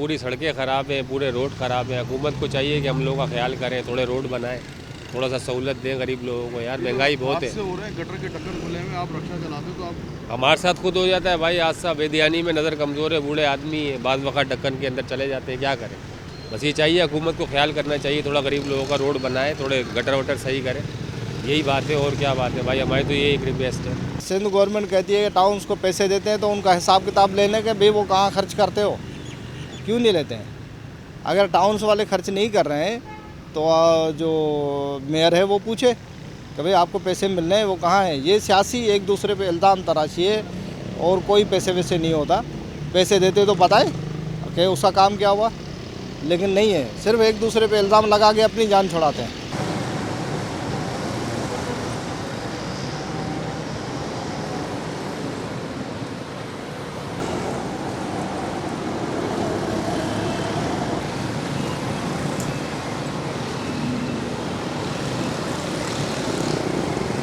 पूरी सड़कें ख़राब हैं, पूरे रोड ख़राब हैं। हुकूमत को चाहिए कि हम लोगों का ख्याल करें, थोड़े रोड बनाएं, थोड़ा सा सहूलत दें गरीब लोगों को। यार महंगाई बहुत है। हादसे हो रहे हैं, गटर के ढक्कन खुले हुए, आप रक्षा चलाते हो तो आप हमारे साथ खुद हो जाता है भाई। हादसा बेध्यानी में, नज़र कमज़ोर है, बूढ़े आदमी है, बाद वक़्त ढक्कन के अंदर चले जाते हैं, क्या करें। बस ये चाहिए, हुकूमत को ख्याल करना चाहिए, थोड़ा गरीब लोगों का रोड बनाए, थोड़े गटर वटर सही करें। यही बात है, और क्या बात है भाई। हमारी तो यही एक रिक्वेस्ट है। सिंध गवर्नमेंट कहती है कि टाउन्स को पैसे देते हैं तो उनका हिसाब किताब लेने के भाई वो कहाँ खर्च करते हो, क्यों नहीं लेते हैं। अगर टाउन्स वाले खर्च नहीं कर रहे हैं तो जो मेयर है वो पूछे कि भाई आपको पैसे मिल रहे हैं वो कहाँ हैं। ये सियासी एक दूसरे पे इल्ज़ाम तराशी है और कोई पैसे वैसे नहीं होता। पैसे देते तो बताए कि उसका काम क्या हुआ, लेकिन नहीं है, सिर्फ एक दूसरे पे इल्ज़ाम लगा के अपनी जान छुड़ाते हैं।